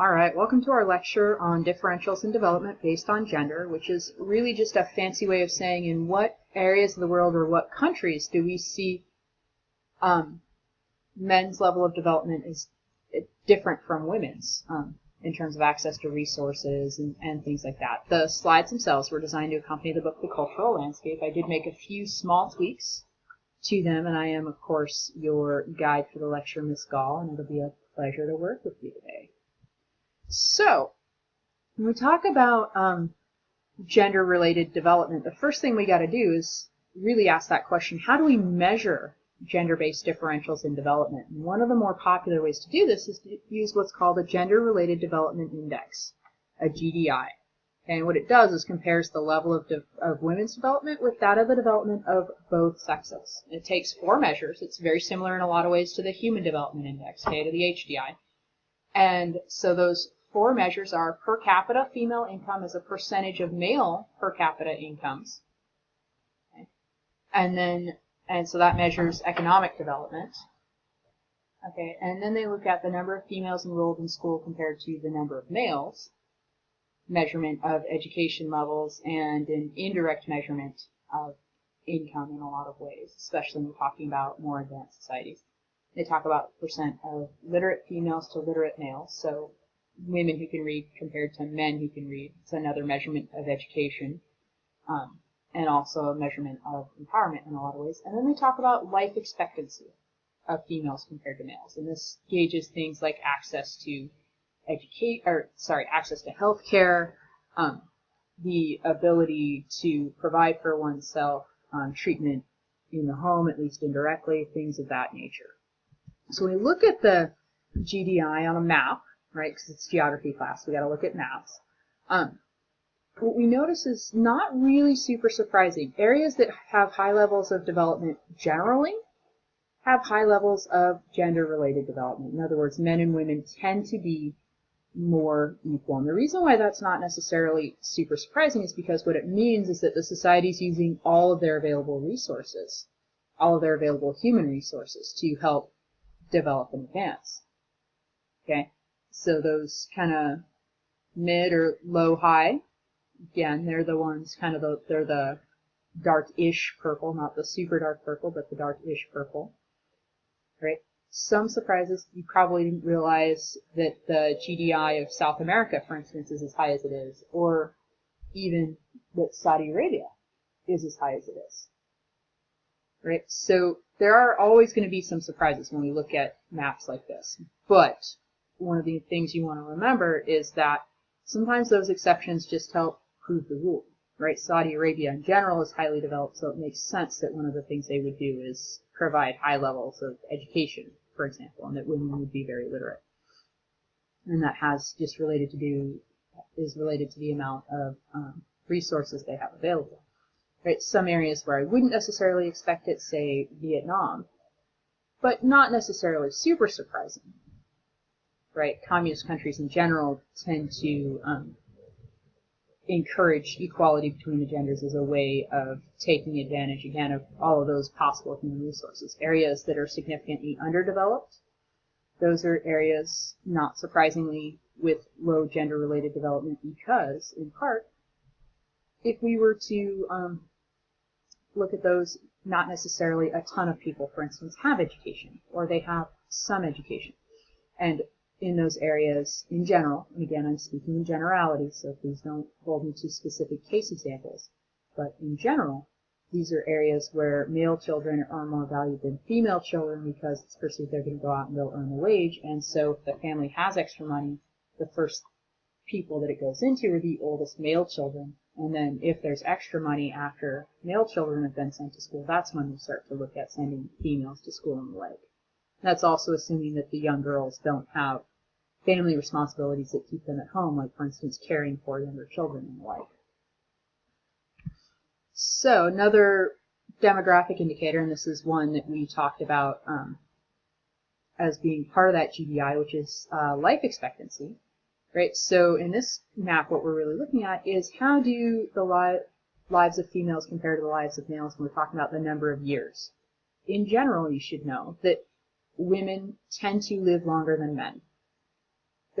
Alright, welcome to our lecture on differentials in development based on gender, which is really just a fancy way of saying in what areas of the world or what countries do we see men's level of development is different from women's in terms of access to resources and things like that. The slides themselves were designed to accompany the book The Cultural Landscape. I did make a few small tweaks to them, and I am, of course, your guide for the lecture, Miss Gall, and it'll be a pleasure to work with you today. So, when we talk about gender-related development, the first thing we got to do is really ask that question, how do we measure gender-based differentials in development? And one of the more popular ways to do this is to use what's called a Gender-Related Development Index, a GDI. And what it does is compares the level of women's development with that of the development of both sexes. It takes 4 measures. It's very similar in a lot of ways to the Human Development Index, okay, to the HDI. And so those 4 measures are per capita female income as a percentage of male per capita incomes. Okay. And so that measures economic development. Okay, and then they look at the number of females enrolled in school compared to the number of males, measurement of education levels, and an indirect measurement of income in a lot of ways, especially when we're talking about more advanced societies. They talk about percent of literate females to literate males, so women who can read compared to men who can read. It's another measurement of education, and also a measurement of empowerment in a lot of ways. And then they talk about life expectancy of females compared to males, and this gauges things like access to access to health care, the ability to provide for oneself, treatment in the home, at least indirectly, things of that nature. So when we look at the GDI on a map, right, because it's geography class, we got to look at maps. What we notice is not really super surprising. Areas that have high levels of development generally have high levels of gender-related development. In other words, men and women tend to be more equal. And the reason why that's not necessarily super surprising is because what it means is that the society is using all of their available resources, all of their available human resources to help develop and advance. Okay, so those kind of mid or low high, again, they're the ones kind of they're the dark-ish purple, not the super dark purple, but the dark-ish purple. Right? Some surprises, you probably didn't realize that the GDI of South America, for instance, is as high as it is, or even that Saudi Arabia is as high as it is. Right? So there are always going to be some surprises when we look at maps like this. But one of the things you want to remember is that sometimes those exceptions just help prove the rule. Right? Saudi Arabia in general is highly developed, so it makes sense that one of the things they would do is provide high levels of education, for example, and that women would be very literate. And that is related to the amount of resources they have available. Right? Some areas where I wouldn't necessarily expect it, say Vietnam, but not necessarily super surprising. Right? Communist countries in general tend to encourage equality between the genders as a way of taking advantage, again, of all of those possible human resources. Areas that are significantly underdeveloped, those are areas, not surprisingly, with low gender-related development because, in part, if we were to look at those, not necessarily a ton of people, for instance, have education, or they have some education. And in those areas, in general, and again, I'm speaking in generality, so please don't hold me to specific case examples, but in general, these are areas where male children are more valued than female children because it's perceived they're going to go out and they'll earn a wage, and so if the family has extra money, the first people that it goes into are the oldest male children, and then if there's extra money after male children have been sent to school, that's when we start to look at sending females to school and the like. That's also assuming that the young girls don't have family responsibilities that keep them at home, like, for instance, caring for younger children and the like. So another demographic indicator, and this is one that we talked about as being part of that GDI, which is life expectancy. Right? So in this map, what we're really looking at is how do the lives of females compare to the lives of males when we're talking about the number of years. In general, you should know that women tend to live longer than men.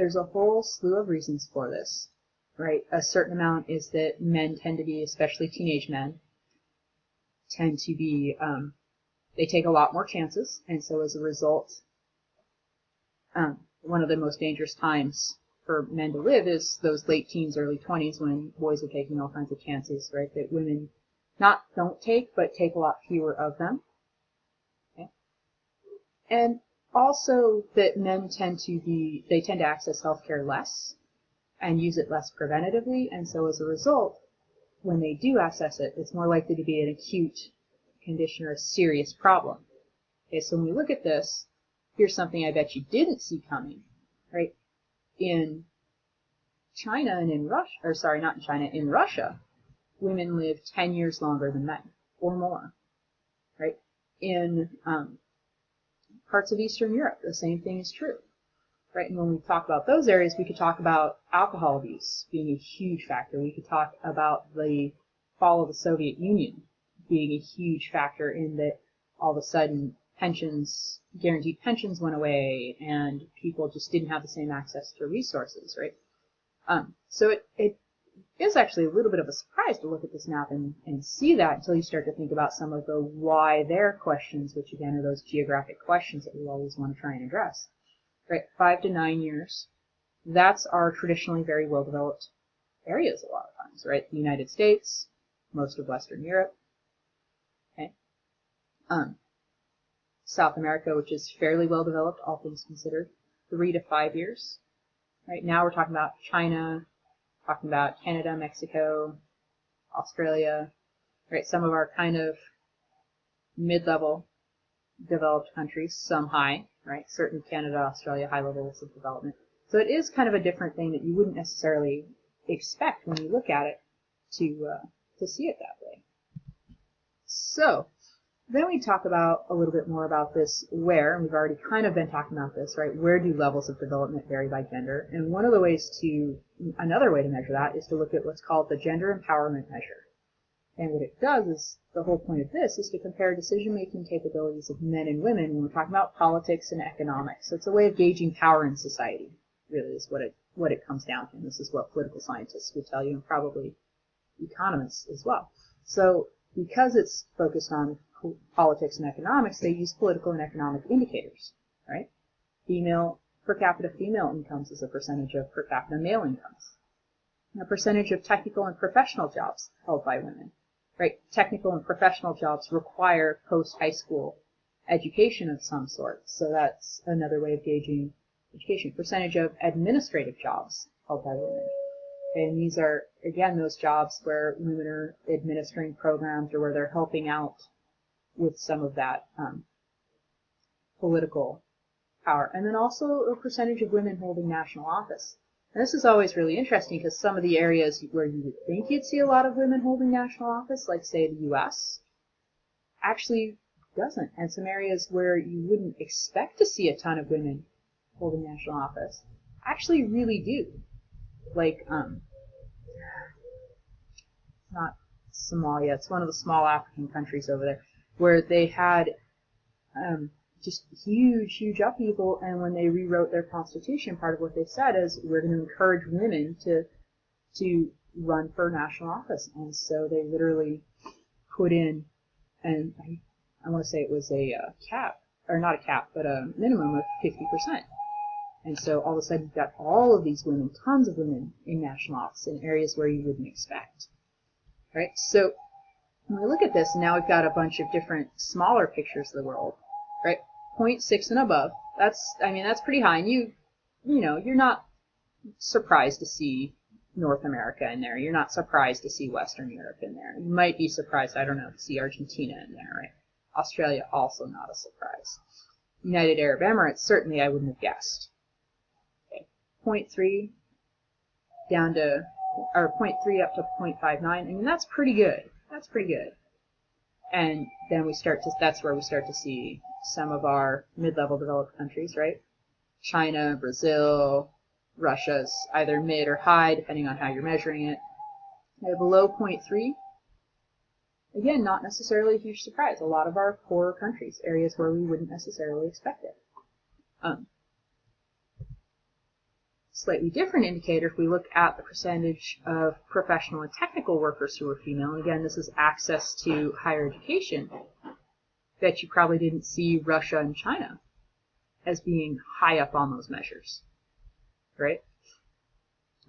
there's a whole slew of reasons for this, right? A certain amount is that men tend to be, especially teenage men, tend to be, they take a lot more chances, and so as a result, one of the most dangerous times for men to live is those late teens, early 20s, when boys are taking all kinds of chances, right? That women not don't take, but take a lot fewer of them. Okay? And also that men tend to access healthcare less and use it less preventatively, and so as a result, when they do access it, it's more likely to be an acute condition or a serious problem. Okay, so when we look at this, here's something I bet you didn't see coming, right? In China and in Russia, or sorry, not in China, in Russia, women live 10 years longer than men, or more, right? In parts of Eastern Europe, the same thing is true, right? And when we talk about those areas, we could talk about alcohol abuse being a huge factor. We could talk about the fall of the Soviet Union being a huge factor in that all of a sudden pensions, guaranteed pensions went away and people just didn't have the same access to resources, right? So it is actually a little bit of a surprise to look at this map and see that until you start to think about some of the why there questions, which again are those geographic questions that we always want to try and address. Right, 5 to 9 years, that's our traditionally very well-developed areas a lot of times, right? The United States, most of Western Europe, okay? South America, which is fairly well-developed, all things considered, 3 to 5 years. Right now we're talking about China, talking about Canada, Mexico, Australia, right? Some of our kind of mid-level developed countries, some high, right? Certainly Canada, Australia, high levels of development. So it is kind of a different thing that you wouldn't necessarily expect when you look at it to see it that way. So then we talk about a little bit more about this where, and we've already kind of been talking about this, right? Where do levels of development vary by gender? And one of the ways another way to measure that is to look at what's called the gender empowerment measure. And what it does is, the whole point of this is to compare decision-making capabilities of men and women when we're talking about politics and economics. So it's a way of gauging power in society, really, is what it comes down to. And this is what political scientists would tell you, and probably economists as well. So because it's focused on politics and economics, they use political and economic indicators, right? Per capita female incomes as a percentage of per capita male incomes. A percentage of technical and professional jobs held by women, right? Technical and professional jobs require post-high school education of some sort, so that's another way of gauging education. Percentage of administrative jobs held by women. Okay, and these are, again, those jobs where women are administering programs or where they're helping out with some of that political power. And then also a percentage of women holding national office. And this is always really interesting because some of the areas where you would think you'd see a lot of women holding national office, like say the U.S., actually doesn't. And some areas where you wouldn't expect to see a ton of women holding national office actually really do. Like, not Somalia, it's one of the small African countries over there, where they had just huge upheaval, and when they rewrote their constitution, part of what they said is, we're going to encourage women to run for national office. And so they literally put in, and I want to say it was a cap, or not a cap, but a minimum of 50%. And so all of a sudden you've got all of these women, tons of women in national office in areas where you wouldn't expect. Right? So when we look at this, now we've got a bunch of different smaller pictures of the world, right? 0.6 and above. That's pretty high. And you're not surprised to see North America in there. You're not surprised to see Western Europe in there. You might be surprised, I don't know, to see Argentina in there, right? Australia, also not a surprise. United Arab Emirates, certainly I wouldn't have guessed. Okay. 0.3 down to, or 0.3 up to 0.59. I mean, that's pretty good. That's pretty good. And then that's where we start to see some of our mid-level developed countries, right? China, Brazil, Russia's either mid or high, depending on how you're measuring it. Below 0.3, again, not necessarily a huge surprise. A lot of our poorer countries, areas where we wouldn't necessarily expect it. slightly different indicator if we look at the percentage of professional and technical workers who are female. And again, this is access to higher education. Bet you probably didn't see Russia and China as being high up on those measures, right?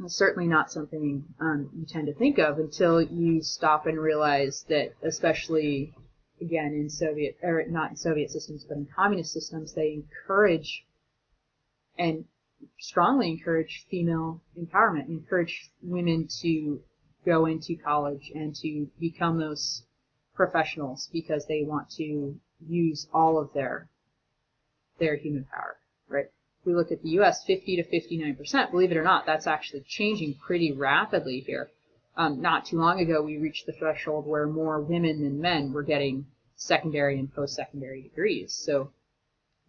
It's certainly not something you tend to think of until you stop and realize that, especially again in Soviet, or not in Soviet systems, but in communist systems, they encourage and strongly encourage female empowerment, encourage women to go into college and to become those professionals because they want to use all of their human power, right? If we look at the U.S., 50 to 59%, believe it or not, that's actually changing pretty rapidly here. Not too long ago, we reached the threshold where more women than men were getting secondary and post-secondary degrees. So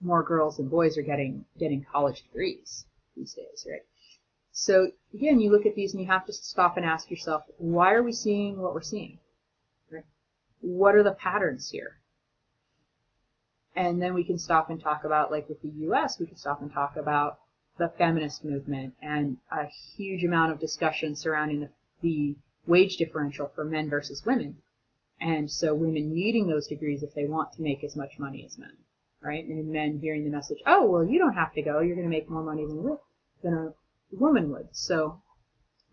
more girls than boys are getting college degrees these days, right? So again, you look at these and you have to stop and ask yourself, why are we seeing what we're seeing? Right? What are the patterns here? And then we can stop and talk about, like with the U.S., we can stop and talk about the feminist movement and a huge amount of discussion surrounding the wage differential for men versus women. And so women needing those degrees if they want to make as much money as men, right? And men hearing the message, oh, well, you don't have to go. You're going to make more money than a woman would. So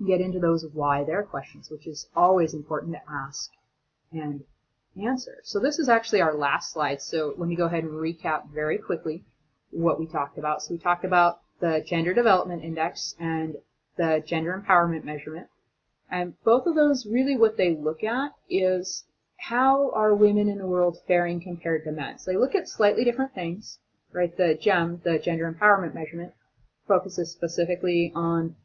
get into those why there questions, which is always important to ask and answer. So this is actually our last slide. So let me go ahead and recap very quickly what we talked about. So we talked about the Gender Development Index and the Gender Empowerment Measurement. And both of those, really what they look at is how are women in the world faring compared to men. So they look at slightly different things, right? The GEM, the Gender Empowerment Measurement, focuses specifically on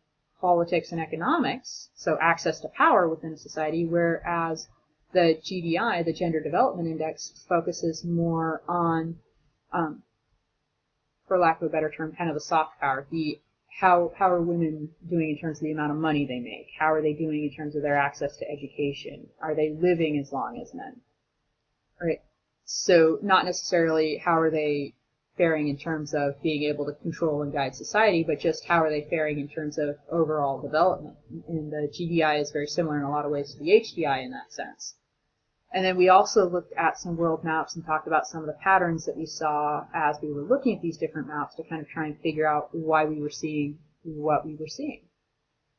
politics and economics, so access to power within a society, whereas the GDI, the Gender Development Index, focuses more on, for lack of a better term, kind of the soft power, how are women doing in terms of the amount of money they make? How are they doing in terms of their access to education? Are they living as long as men? Right? So not necessarily how are they faring in terms of being able to control and guide society, but just how are they faring in terms of overall development. And the GDI is very similar in a lot of ways to the HDI in that sense. And then we also looked at some world maps and talked about some of the patterns that we saw as we were looking at these different maps to kind of try and figure out why we were seeing what we were seeing,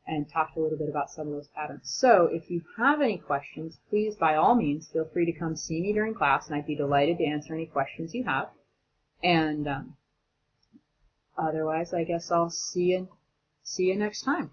and talked a little bit about some of those patterns. So if you have any questions, please, by all means, feel free to come see me during class, and I'd be delighted to answer any questions you have. And otherwise, I guess I'll see you next time.